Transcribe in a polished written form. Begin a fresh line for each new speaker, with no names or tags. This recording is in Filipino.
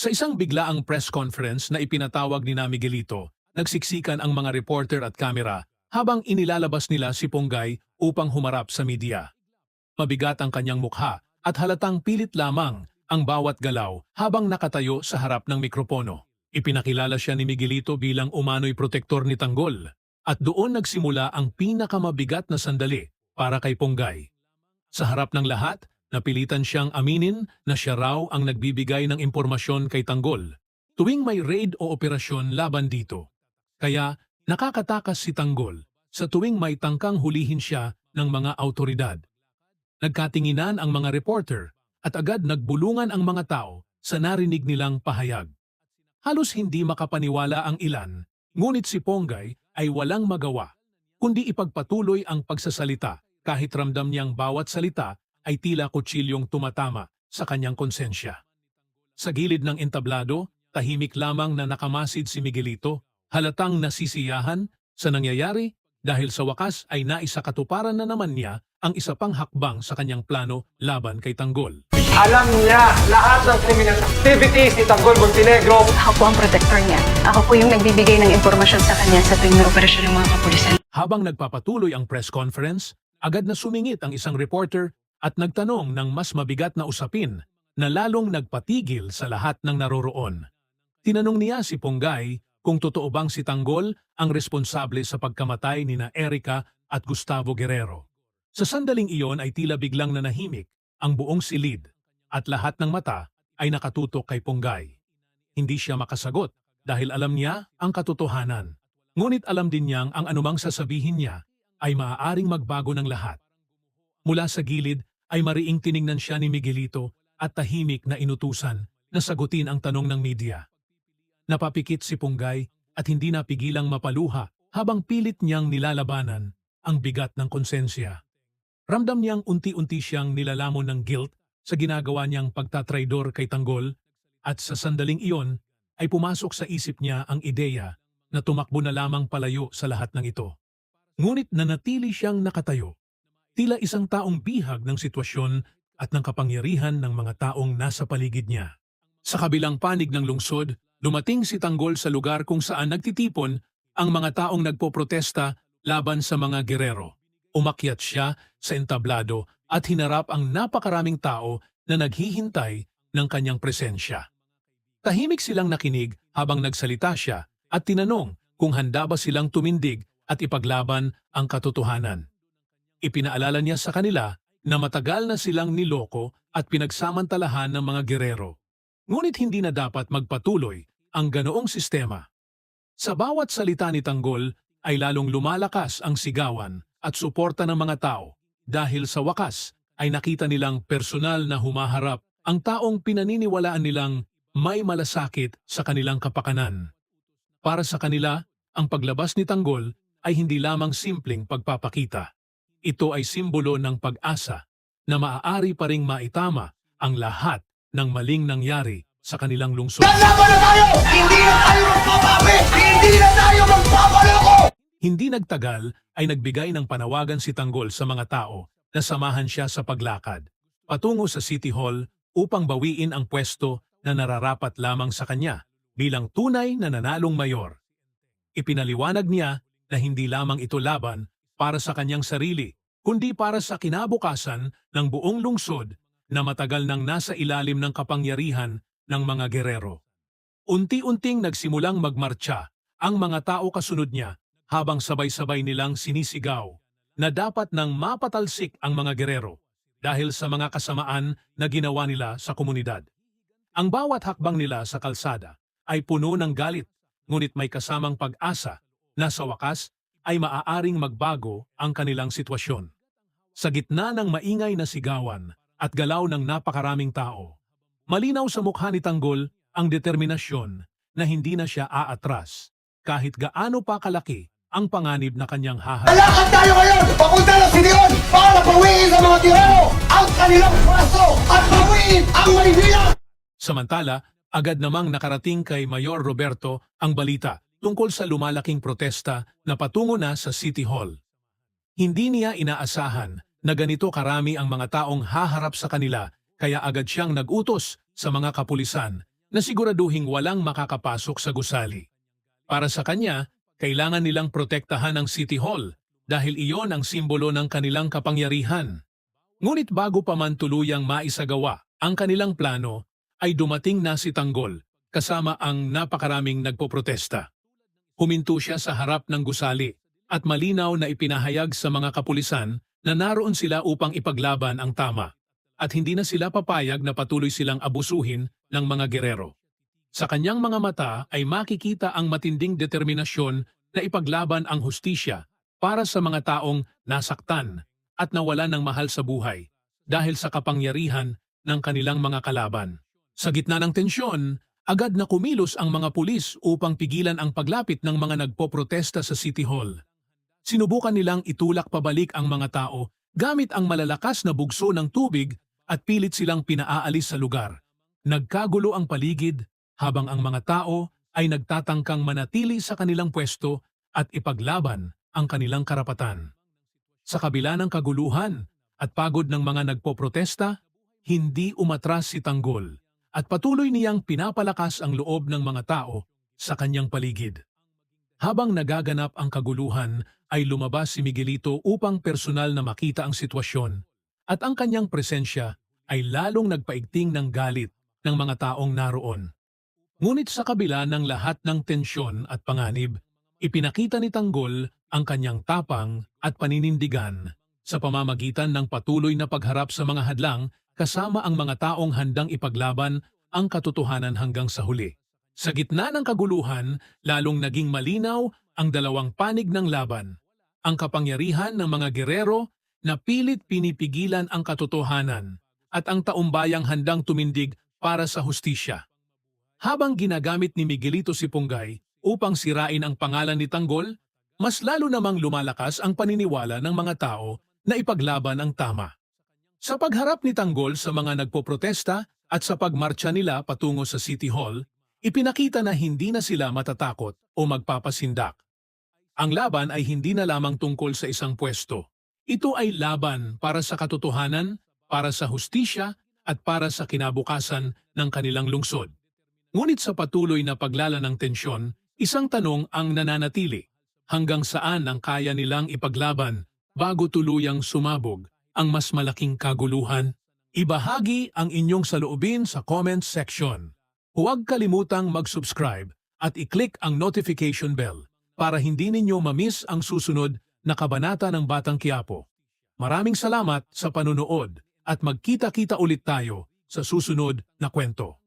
Sa isang biglaang press conference na ipinatawag ni Miguelito, nagsiksikan ang mga reporter at kamera habang inilalabas nila si Ponggay upang humarap sa media. Mabigat ang kanyang mukha at halatang pilit lamang ang bawat galaw habang nakatayo sa harap ng mikropono. Ipinakilala siya ni Miguelito bilang umano'y protektor ni Tanggol at doon nagsimula ang pinakamabigat na sandali para kay Ponggay. Sa harap ng lahat, napilitan siyang aminin na siya raw ang nagbibigay ng impormasyon kay Tanggol tuwing may raid o operasyon laban dito. Kaya nakakatakas si Tanggol sa tuwing may tangkang hulihin siya ng mga autoridad. Nagkatinginan ang mga reporter at agad nagbulungan ang mga tao sa narinig nilang pahayag. Halos hindi makapaniwala ang ilan, ngunit si Ponggay ay walang magawa, kundi ipagpatuloy ang pagsasalita kahit ramdam niyang bawat salita ay tila kutsilyong tumatama sa kanyang konsensya. Sa gilid ng entablado, tahimik lamang na nakamasid si Miguelito, halatang nasisiyahan sa nangyayari dahil sa wakas ay naisakatuparan na naman niya ang isa pang hakbang sa kanyang plano laban kay Tanggol.
Alam niya lahat ng criminal activities ni Tanggol Montenegro.
Ako po ang protector niya. Ako po yung nagbibigay ng impormasyon sa kanya sa tuwing may operasyon ng mga kapulisan.
Habang nagpapatuloy ang press conference, agad na sumingit ang isang reporter at nagtanong ng mas mabigat na usapin na lalong nagpatigil sa lahat ng naroroon. Tinanong niya si Ponggay kung totoo bang si Tanggol ang responsable sa pagkamatay ni Erica at Gustavo Guerrero. Sa sandaling iyon ay tila biglang nanahimik ang buong silid at lahat ng mata ay nakatutok kay Ponggay. Hindi siya makasagot dahil alam niya ang katotohanan. Ngunit alam din niyang ang anumang sasabihin niya ay maaaring magbago ng lahat. Mula sa gilid ay mariing tiningnan siya ni Miguelito at tahimik na inutusan na sagutin ang tanong ng media. Napapikit si Ponggay at hindi napigilang mapaluha habang pilit niyang nilalabanan ang bigat ng konsensya. Ramdam niyang unti-unti siyang nilalamon ng guilt sa ginagawa niyang pagtatraidor kay Tanggol at sa sandaling iyon ay pumasok sa isip niya ang ideya na tumakbo na lamang palayo sa lahat ng ito. Ngunit nanatili siyang nakatayo, tila isang taong bihag ng sitwasyon at ng kapangyarihan ng mga taong nasa paligid niya. Sa kabilang panig ng lungsod, dumating si Tanggol sa lugar kung saan nagtitipon ang mga taong nagpoprotesta laban sa mga Guerrero. Umakyat siya sa entablado at hinarap ang napakaraming tao na naghihintay ng kanyang presensya. Tahimik silang nakinig habang nagsalita siya at tinanong kung handa ba silang tumindig at ipaglaban ang katotohanan. Ipinaalala niya sa kanila na matagal na silang niloko at pinagsamantalahan ng mga Guerrero. Ngunit hindi na dapat magpatuloy ang ganoong sistema. Sa bawat salita ni Tanggol ay lalong lumalakas ang sigawan at suporta ng mga tao dahil sa wakas ay nakita nilang personal na humaharap ang taong pinaniniwalaan nilang may malasakit sa kanilang kapakanan. Para sa kanila, ang paglabas ni Tanggol ay hindi lamang simpleng pagpapakita. Ito ay simbolo ng pag-asa na maaari pa ring maitama ang lahat ng maling nangyari sa kanilang lungsod.
Laban na tayo! Hindi na tayo magpapapi! Hindi na tayo magpapaloko!
Hindi nagtagal ay nagbigay ng panawagan si Tanggol sa mga tao na samahan siya sa paglakad patungo sa City Hall upang bawiin ang pwesto na nararapat lamang sa kanya bilang tunay na nanalong mayor. Ipinaliwanag niya na hindi lamang ito laban para sa kanyang sarili, kundi para sa kinabukasan ng buong lungsod na matagal nang nasa ilalim ng kapangyarihan ng mga Guerrero. Unti-unting nagsimulang magmarcha ang mga tao kasunod niya habang sabay-sabay nilang sinisigaw na dapat nang mapatalsik ang mga Guerrero dahil sa mga kasamaan na ginawa nila sa komunidad. Ang bawat hakbang nila sa kalsada ay puno ng galit, ngunit may kasamang pag-asa na sa wakas ay maaaring magbago ang kanilang sitwasyon. Sa gitna ng maingay na sigawan at galaw ng napakaraming tao, malinaw sa mukha ni Tanggol ang determinasyon na hindi na siya aatras kahit gaano pa kalaki ang panganib na kanyang haharapin.
Lalakad tayo ngayon! Papunta ng Sideon para bawiin sa mga Guerrero ang kanilang pwesto at bawiin ang Maynila!
Samantala, agad namang nakarating kay Mayor Roberto ang balita tungkol sa lumalaking protesta na patungo na sa City Hall. Hindi niya inaasahan na ganito karami ang mga taong haharap sa kanila kaya agad siyang nag-utos sa mga kapulisan na siguraduhing walang makakapasok sa gusali. Para sa kanya, kailangan nilang protektahan ang City Hall dahil iyon ang simbolo ng kanilang kapangyarihan. Ngunit bago pa man tuluyang maisagawa ang kanilang plano, ay dumating na si Tanggol kasama ang napakaraming nagpoprotesta. Huminto siya sa harap ng gusali at malinaw na ipinahayag sa mga kapulisan na naroon sila upang ipaglaban ang tama at hindi na sila papayag na patuloy silang abusuhin ng mga gerero. Sa kanyang mga mata ay makikita ang matinding determinasyon na ipaglaban ang hustisya para sa mga taong nasaktan at nawalan ng mahal sa buhay dahil sa kapangyarihan ng kanilang mga kalaban. Sa gitna ng tensyon, agad na kumilos ang mga pulis upang pigilan ang paglapit ng mga nagpoprotesta sa City Hall. Sinubukan nilang itulak pabalik ang mga tao gamit ang malalakas na bugso ng tubig at pilit silang pinaalis sa lugar. Nagkagulo ang paligid habang ang mga tao ay nagtatangkang manatili sa kanilang pwesto at ipaglaban ang kanilang karapatan. Sa kabila ng kaguluhan at pagod ng mga nagpoprotesta, hindi umatras si Tanggol at patuloy niyang pinapalakas ang loob ng mga tao sa kanyang paligid. Habang nagaganap ang kaguluhan, ay lumabas si Miguelito upang personal na makita ang sitwasyon at ang kanyang presensya ay lalong nagpaigting ng galit ng mga taong naroon. Ngunit sa kabila ng lahat ng tensyon at panganib, ipinakita ni Tanggol ang kanyang tapang at paninindigan sa pamamagitan ng patuloy na pagharap sa mga hadlang kasama ang mga taong handang ipaglaban ang katotohanan hanggang sa huli. Sa gitna ng kaguluhan, lalong naging malinaw ang dalawang panig ng laban. Ang kapangyarihan ng mga gerero na pilit pinipigilan ang katotohanan at ang taumbayang handang tumindig para sa hustisya. Habang ginagamit ni Miguelito si Punggay upang sirain ang pangalan ni Tanggol, mas lalo namang lumalakas ang paniniwala ng mga tao na ipaglaban ang tama. Sa pagharap ni Tanggol sa mga nagpoprotesta at sa pagmarcha nila patungo sa City Hall, ipinakita na hindi na sila matatakot o magpapasindak. Ang laban ay hindi na lamang tungkol sa isang pwesto. Ito ay laban para sa katotohanan, para sa hustisya at para sa kinabukasan ng kanilang lungsod. Ngunit sa patuloy na paglala ng tensyon, isang tanong ang nananatili. Hanggang saan ang kaya nilang ipaglaban bago tuluyang sumabog ang mas malaking kaguluhan? Ibahagi ang inyong saloobin sa comment section. Huwag kalimutang mag-subscribe at i-click ang notification bell para hindi ninyo ma-miss ang susunod na kabanata ng Batang Quiapo. Maraming salamat sa panunood at magkita-kita ulit tayo sa susunod na kwento.